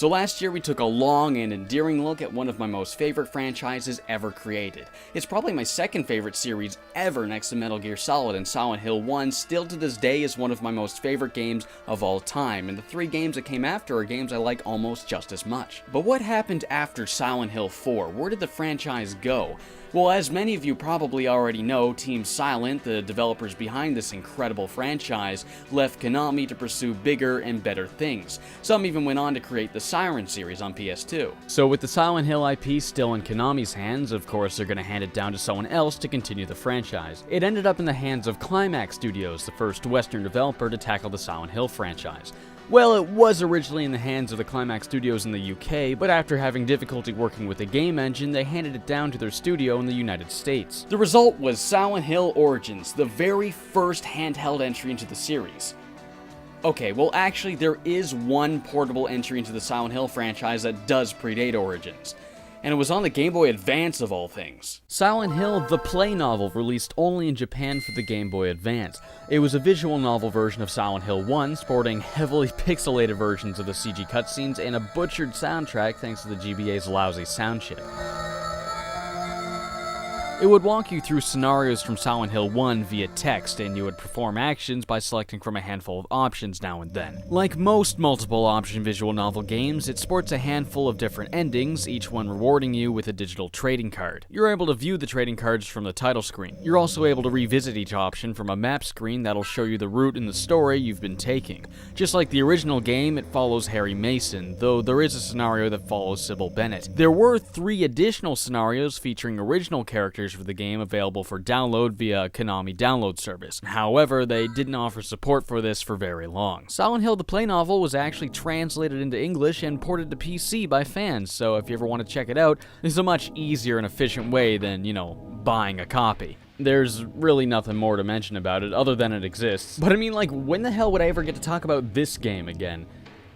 So last year we took a long and endearing look at one of my most favorite franchises ever created. It's probably my second favorite series ever next to Metal Gear Solid, and Silent Hill 1 still to this day is one of my most favorite games of all time, and the 3 games that came after are games I like almost just as much. But what happened after Silent Hill 4? Where did the franchise go? Well, as many of you probably already know, Team Silent, the developers behind this incredible franchise, left Konami to pursue bigger and better things. Some even went on to create the Siren series on PS2. So with the Silent Hill IP still in Konami's hands, of course they're going to hand it down to someone else to continue the franchise. It ended up in the hands of Climax Studios, the first Western developer to tackle the Silent Hill franchise. Well, it was originally in the hands of the Climax Studios in the UK, but after having difficulty working with the game engine, they handed it down to their studio in the United States. The result was Silent Hill Origins, the very first handheld entry into the series. Okay, well actually there is one portable entry into the Silent Hill franchise that does predate Origins, and it was on the Game Boy Advance of all things. Silent Hill, the play novel, released only in Japan for the Game Boy Advance. It was a visual novel version of Silent Hill 1, sporting heavily pixelated versions of the CG cutscenes and a butchered soundtrack thanks to the GBA's lousy sound chip. It would walk you through scenarios from Silent Hill 1 via text, and you would perform actions by selecting from a handful of options now and then. Like most multiple option visual novel games, it sports a handful of different endings, each one rewarding you with a digital trading card. You're able to view the trading cards from the title screen. You're also able to revisit each option from a map screen that'll show you the route in the story you've been taking. Just like the original game, it follows Harry Mason, though there is a scenario that follows Sybil Bennett. There were 3 additional scenarios featuring original characters for the game available for download via Konami download service. However, they didn't offer support for this for very long. Silent Hill the play novel was actually translated into English and ported to PC by fans, so if you ever want to check it out, it's a much easier and efficient way than, buying a copy. There's really nothing more to mention about it other than it exists. But I mean, when the hell would I ever get to talk about this game again?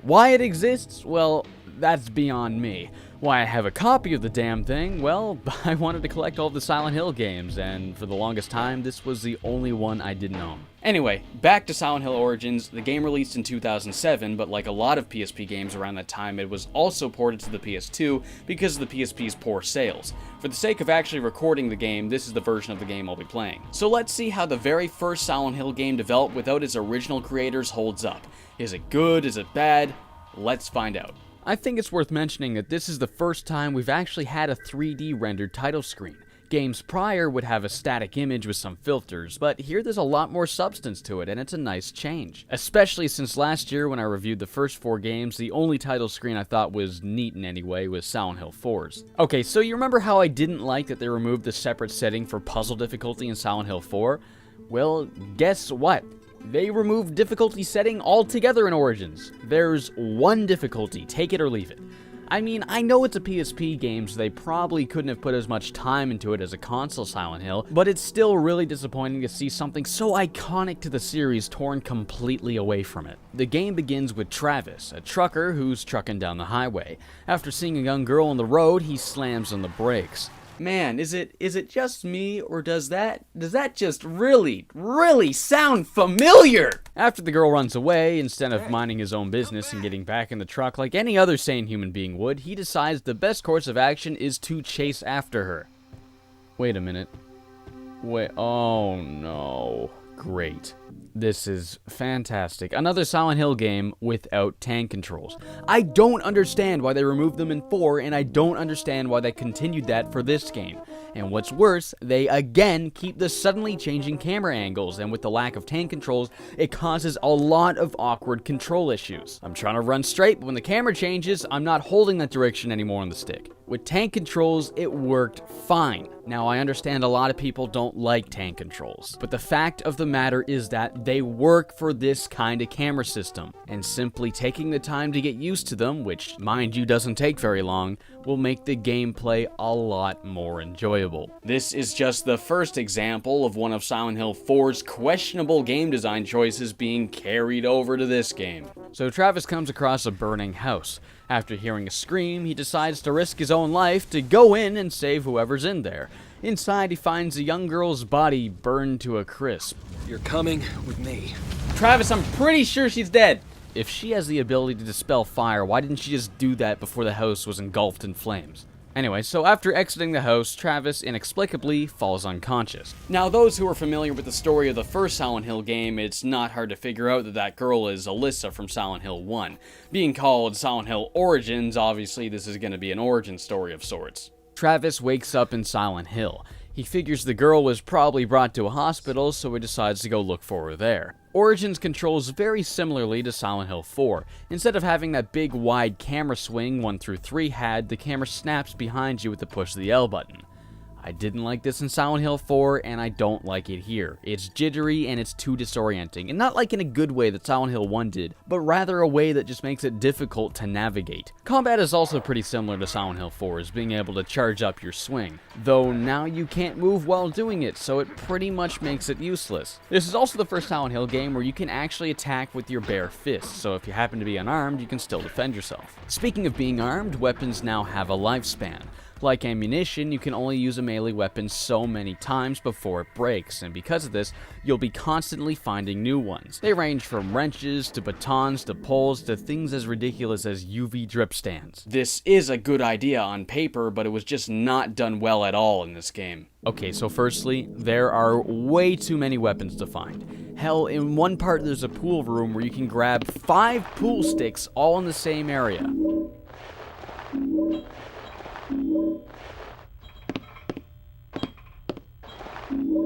Why it exists? Well, that's beyond me. Why I have a copy of the damn thing? Well, I wanted to collect all of the Silent Hill games, and for the longest time, this was the only one I didn't own. Anyway, back to Silent Hill Origins. The game released in 2007, but like a lot of PSP games around that time, it was also ported to the PS2 because of the PSP's poor sales. For the sake of actually recording the game, this is the version of the game I'll be playing. So let's see how the very first Silent Hill game developed without its original creators holds up. Is it good? Is it bad? Let's find out. I think it's worth mentioning that this is the first time we've actually had a 3D rendered title screen. Games prior would have a static image with some filters, but here there's a lot more substance to it, and it's a nice change. Especially since last year when I reviewed the first 4 games, the only title screen I thought was neat in any way was Silent Hill 4's. Okay, so you remember how I didn't like that they removed the separate setting for puzzle difficulty in Silent Hill 4? Well, guess what? They removed difficulty setting altogether in Origins. There's one difficulty, take it or leave it. I mean, I know it's a PSP game, so they probably couldn't have put as much time into it as a console Silent Hill, but it's still really disappointing to see something so iconic to the series torn completely away from it. The game begins with Travis, a trucker who's trucking down the highway. After seeing a young girl on the road, he slams on the brakes. Man, is it just me, or does that just really sound familiar? After the girl runs away, instead of minding his own business and getting back in the truck like any other sane human being would, he decides the best course of action is to chase after her. Wait a minute. Oh no. Great. This is fantastic. Another Silent Hill game without tank controls. I don't understand why they removed them in 4, and I don't understand why they continued that for this game. And what's worse, they again keep the suddenly changing camera angles, and with the lack of tank controls, it causes a lot of awkward control issues. I'm trying to run straight, but when the camera changes, I'm not holding that direction anymore on the stick. With tank controls, it worked fine. Now, I understand a lot of people don't like tank controls, but the fact of the matter is that they work for this kind of camera system, and simply taking the time to get used to them, which, mind you, doesn't take very long, will make the gameplay a lot more enjoyable. This is just the first example of one of Silent Hill 4's questionable game design choices being carried over to this game. So Travis comes across a burning house. After hearing a scream, he decides to risk his own life to go in and save whoever's in there. Inside, he finds a young girl's body burned to a crisp. You're coming with me. Travis, I'm pretty sure she's dead. If she has the ability to dispel fire, why didn't she just do that before the house was engulfed in flames? Anyway, so after exiting the house, Travis inexplicably falls unconscious. Now, those who are familiar with the story of the first Silent Hill game, it's not hard to figure out that that girl is Alyssa from Silent Hill 1. Being called Silent Hill Origins, obviously this is going to be an origin story of sorts. Travis wakes up in Silent Hill. He figures the girl was probably brought to a hospital, so he decides to go look for her there. Origins controls very similarly to Silent Hill 4. Instead of having that big wide camera swing 1 through 3 had, the camera snaps behind you with the push of the L button. I didn't like this in Silent Hill 4, and I don't like it here. It's jittery and it's too disorienting, and not like in a good way that Silent Hill 1 did, but rather a way that just makes it difficult to navigate. Combat is also pretty similar to Silent Hill 4's being able to charge up your swing, though now you can't move while doing it, so it pretty much makes it useless. This is also the first Silent Hill game where you can actually attack with your bare fists, so if you happen to be unarmed, you can still defend yourself. Speaking of being armed, weapons now have a lifespan. Like ammunition, you can only use a melee weapon so many times before it breaks, and because of this, you'll be constantly finding new ones. They range from wrenches, to batons, to poles, to things as ridiculous as UV drip stands. This is a good idea on paper, but it was just not done well at all in this game. Okay, so firstly, there are way too many weapons to find. Hell, in one part there's a pool room where you can grab 5 pool sticks all in the same area.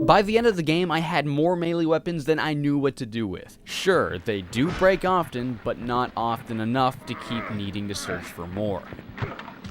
By the end of the game, I had more melee weapons than I knew what to do with. Sure, they do break often, but not often enough to keep needing to search for more.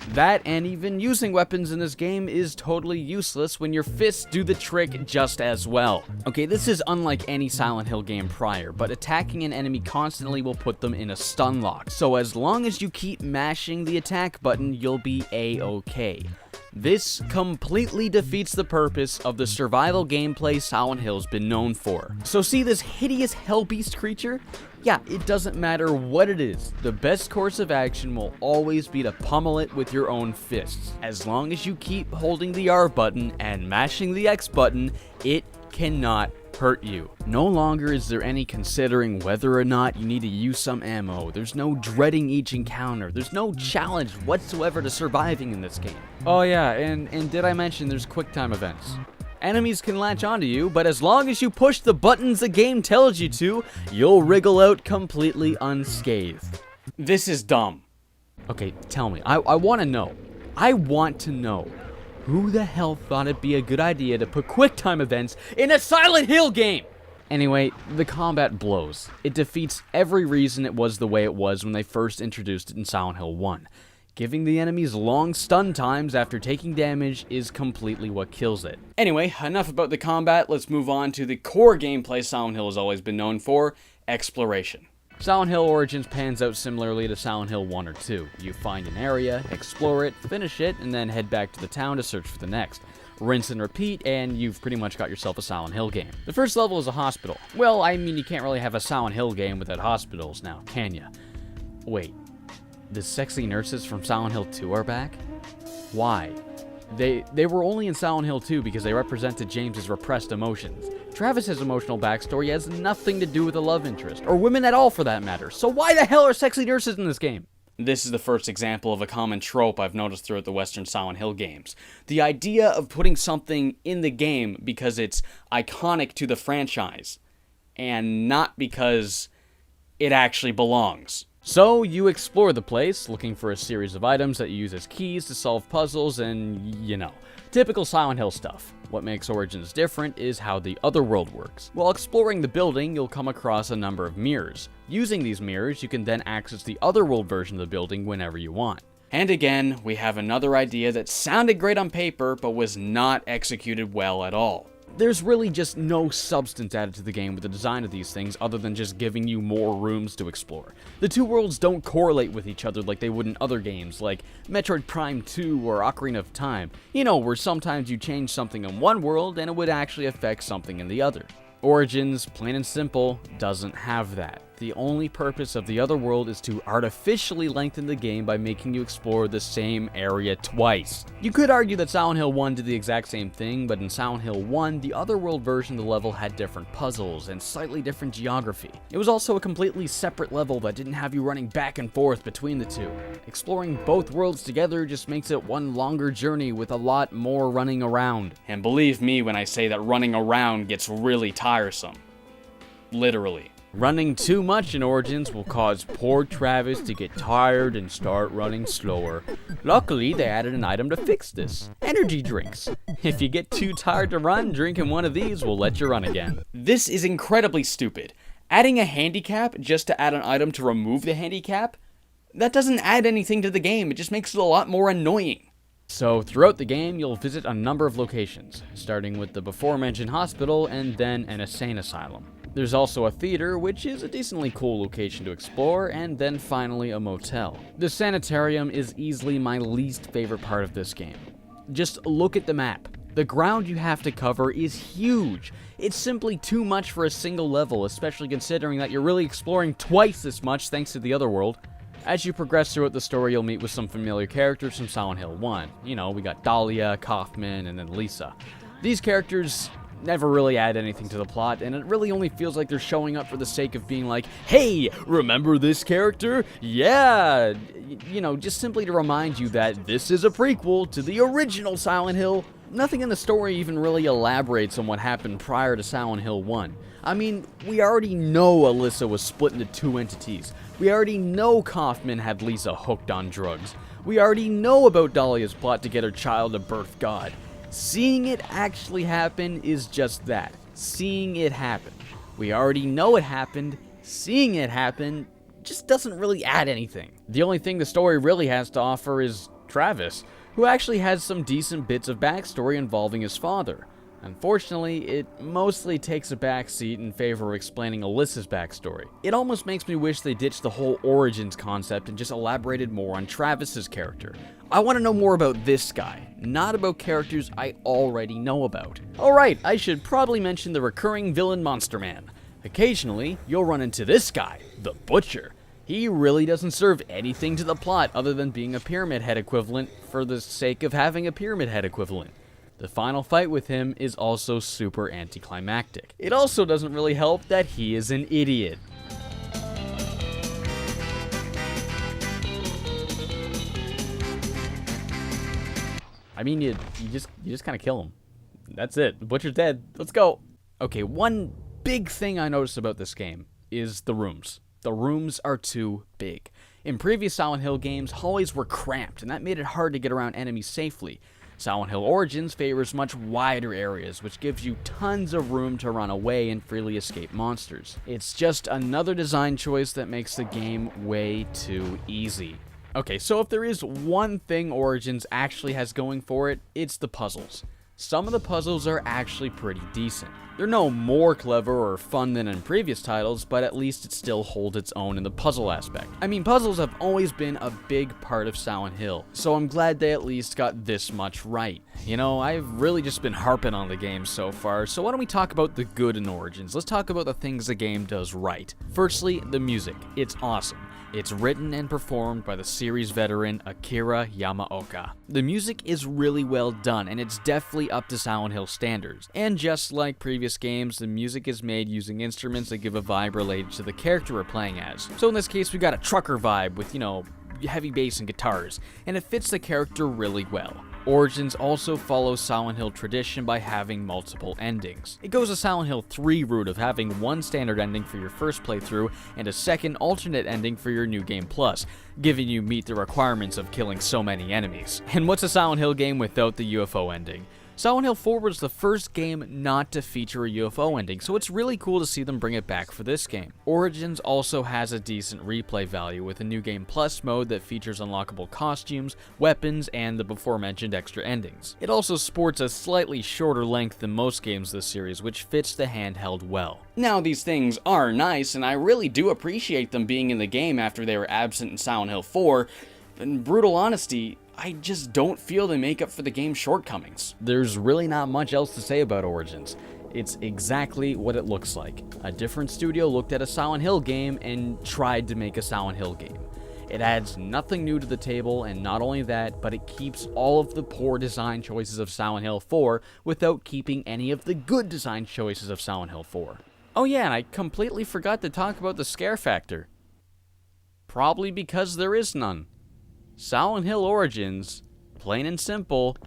That, and even using weapons in this game, is totally useless when your fists do the trick just as well. Okay, this is unlike any Silent Hill game prior, but attacking an enemy constantly will put them in a stun lock, so as long as you keep mashing the attack button, you'll be A-okay. This completely defeats the purpose of the survival gameplay Silent Hill's been known for. So see this hideous hellbeast creature? Yeah, it doesn't matter what it is. The best course of action will always be to pummel it with your own fists. As long as you keep holding the R button and mashing the X button, it cannot hurt you. No longer is there any considering whether or not you need to use some ammo. There's no dreading each encounter. There's no challenge whatsoever to surviving in this game. Oh yeah, and did I mention there's quick time events? Enemies can latch onto you, but as long as you push the buttons the game tells you to, you'll wriggle out completely unscathed. This is dumb. Okay, tell me. I want to know. I want to know. Who the hell thought it'd be a good idea to put QuickTime events in a Silent Hill game? Anyway, the combat blows. It defeats every reason it was the way it was when they first introduced it in Silent Hill 1. Giving the enemies long stun times after taking damage is completely what kills it. Anyway, enough about the combat, let's move on to the core gameplay Silent Hill has always been known for, exploration. Silent Hill Origins pans out similarly to Silent Hill 1 or 2. You find an area, explore it, finish it, and then head back to the town to search for the next. Rinse and repeat, and you've pretty much got yourself a Silent Hill game. The first level is a hospital. Well, I mean, you can't really have a Silent Hill game without hospitals now, can ya? Wait, the sexy nurses from Silent Hill 2 are back? Why? They were only in Silent Hill 2 because they represented James's repressed emotions. Travis's emotional backstory has nothing to do with a love interest, or women at all for that matter, so why the hell are sexy nurses in this game? This is the first example of a common trope I've noticed throughout the Western Silent Hill games. The idea of putting something in the game because it's iconic to the franchise, and not because it actually belongs. So, you explore the place, looking for a series of items that you use as keys to solve puzzles and, you know, typical Silent Hill stuff. What makes Origins different is how the Otherworld works. While exploring the building, you'll come across a number of mirrors. Using these mirrors, you can then access the Otherworld version of the building whenever you want. And again, we have another idea that sounded great on paper, but was not executed well at all. There's really just no substance added to the game with the design of these things other than just giving you more rooms to explore. The two worlds don't correlate with each other like they would in other games, like Metroid Prime 2 or Ocarina of Time. You know, where sometimes you change something in one world and it would actually affect something in the other. Origins, plain and simple, doesn't have that. the only purpose of the other world is to artificially lengthen the game by making you explore the same area twice. You could argue that Silent Hill 1 did the exact same thing, but in Silent Hill 1, the otherworld version of the level had different puzzles and slightly different geography. It was also a completely separate level that didn't have you running back and forth between the two. Exploring both worlds together just makes it one longer journey with a lot more running around. And believe me when I say that running around gets really tiresome. Literally. Running too much in Origins will cause poor Travis to get tired and start running slower. Luckily, they added an item to fix this. Energy drinks. If you get too tired to run, drinking one of these will let you run again. This is incredibly stupid. Adding a handicap just to add an item to remove the handicap? That doesn't add anything to the game, it just makes it a lot more annoying. So throughout the game, you'll visit a number of locations, starting with the before-mentioned hospital and then an insane asylum. There's also a theater, which is a decently cool location to explore, and then finally a motel. The sanitarium is easily my least favorite part of this game. Just look at the map. The ground you have to cover is huge. It's simply too much for a single level, especially considering that you're really exploring twice this much thanks to the other world. As you progress throughout the story, you'll meet with some familiar characters from Silent Hill 1. You know, we got Dahlia, Kaufman, and then Lisa. These characters never really add anything to the plot, and it really only feels like they're showing up for the sake of being like, hey, remember this character? Yeah! You know, just simply to remind you that this is a prequel to the original Silent Hill. Nothing in the story even really elaborates on what happened prior to Silent Hill 1. I mean, we already know Alyssa was split into two entities. We already know Kaufman had Lisa hooked on drugs. We already know about Dahlia's plot to get her child to birth God. Seeing it actually happen is just that. Seeing it happen. We already know it happened. Seeing it happen just doesn't really add anything. The only thing the story really has to offer is Travis, who actually has some decent bits of backstory involving his father. Unfortunately, it mostly takes a backseat in favor of explaining Alyssa's backstory. It almost makes me wish they ditched the whole Origins concept and just elaborated more on Travis's character. I want to know more about this guy, not about characters I already know about. Alright, I should probably mention the recurring villain Monster Man. Occasionally, you'll run into this guy, the Butcher. He really doesn't serve anything to the plot other than being a Pyramid Head equivalent for the sake of having a Pyramid Head equivalent. The final fight with him is also super anticlimactic. It also doesn't really help that he is an idiot. I mean, you just kind of kill him. That's it. The Butcher's dead. Let's go. Okay, one big thing I noticed about this game is the rooms. The rooms are too big. In previous Silent Hill games, hallways were cramped, and that made it hard to get around enemies safely. Silent Hill Origins favors much wider areas, which gives you tons of room to run away and freely escape monsters. It's just another design choice that makes the game way too easy. Okay, so if there is one thing Origins actually has going for it, it's the puzzles. Some of the puzzles are actually pretty decent. They're no more clever or fun than in previous titles, but at least it still holds its own in the puzzle aspect. I mean, puzzles have always been a big part of Silent Hill, so I'm glad they at least got this much right. You know, I've really just been harping on the game so far, so why don't we talk about the good in Origins? Let's talk about the things the game does right. Firstly, the music. It's awesome. It's written and performed by the series veteran Akira Yamaoka. The music is really well done, and it's definitely up to Silent Hill standards. And just like previous games, the music is made using instruments that give a vibe related to the character we're playing as. So in this case, we got a trucker vibe with, you know, heavy bass and guitars, and it fits the character really well. Origins also follows Silent Hill tradition by having multiple endings. It goes a Silent Hill 3 route of having one standard ending for your first playthrough and a second alternate ending for your New Game Plus, giving you meet the requirements of killing so many enemies. And what's a Silent Hill game without the UFO ending? Silent Hill 4 was the first game not to feature a UFO ending, so it's really cool to see them bring it back for this game. Origins also has a decent replay value with a New Game Plus mode that features unlockable costumes, weapons, and the before-mentioned extra endings. It also sports a slightly shorter length than most games this series, which fits the handheld well. Now, these things are nice, and I really do appreciate them being in the game after they were absent in Silent Hill 4, but in brutal honesty, I just don't feel they make up for the game's shortcomings. There's really not much else to say about Origins. It's exactly what it looks like. A different studio looked at a Silent Hill game and tried to make a Silent Hill game. It adds nothing new to the table, and not only that, but it keeps all of the poor design choices of Silent Hill 4 without keeping any of the good design choices of Silent Hill 4. Oh yeah, and I completely forgot to talk about the scare factor. Probably because there is none. Silent Hill Origins, plain and simple,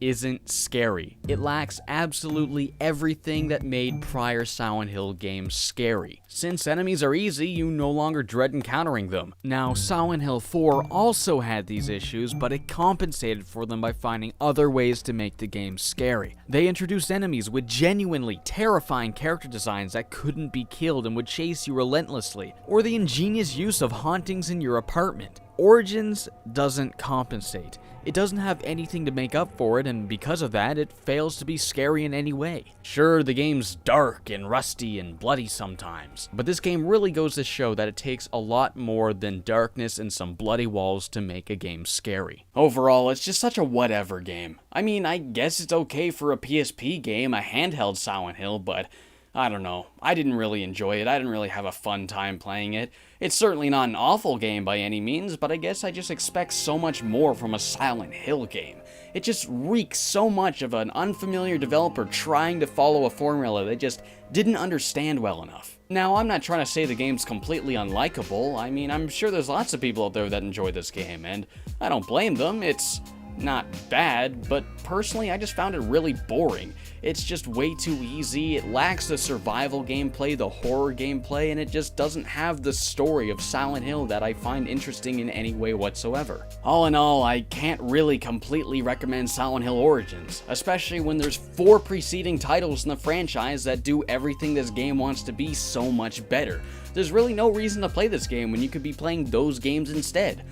isn't scary. It lacks absolutely everything that made prior Silent Hill games scary. Since enemies are easy, you no longer dread encountering them. Now, Silent Hill 4 also had these issues, but it compensated for them by finding other ways to make the game scary. They introduced enemies with genuinely terrifying character designs that couldn't be killed and would chase you relentlessly, or the ingenious use of hauntings in your apartment. Origins doesn't compensate. It doesn't have anything to make up for it, and because of that, it fails to be scary in any way. Sure, the game's dark and rusty and bloody sometimes, but this game really goes to show that it takes a lot more than darkness and some bloody walls to make a game scary. Overall, it's just such a whatever game. I mean, I guess it's okay for a PSP game, a handheld Silent Hill, but I don't know. I didn't really enjoy it. I didn't really have a fun time playing it. It's certainly not an awful game by any means, but I guess I just expect so much more from a Silent Hill game. It just reeks so much of an unfamiliar developer trying to follow a formula they just didn't understand well enough. Now, I'm not trying to say the game's completely unlikable. I mean, I'm sure there's lots of people out there that enjoy this game, and I don't blame them. It's not bad, but personally I just found it really boring. It's just way too easy, it lacks the survival gameplay, the horror gameplay, and it just doesn't have the story of Silent Hill that I find interesting in any way whatsoever. All in all, I can't really completely recommend Silent Hill Origins, especially when there's 4 preceding titles in the franchise that do everything this game wants to be so much better. There's really no reason to play this game when you could be playing those games instead.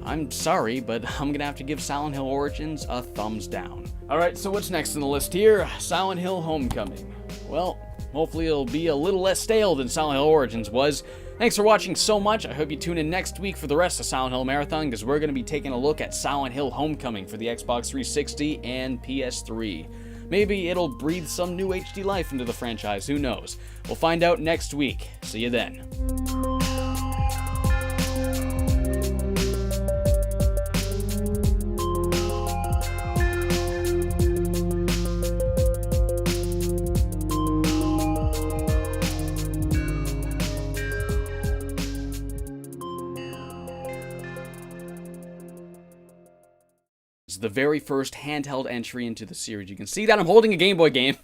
I'm sorry, but I'm gonna have to give Silent Hill Origins a thumbs down. Alright, so what's next on the list here? Silent Hill Homecoming. Well, hopefully it'll be a little less stale than Silent Hill Origins was. Thanks for watching so much. I hope you tune in next week for the rest of Silent Hill Marathon, because we're gonna be taking a look at Silent Hill Homecoming for the Xbox 360 and PS3. Maybe it'll breathe some new HD life into the franchise, who knows? We'll find out next week. See you then. The very first handheld entry into the series. You can see that I'm holding a Game Boy game.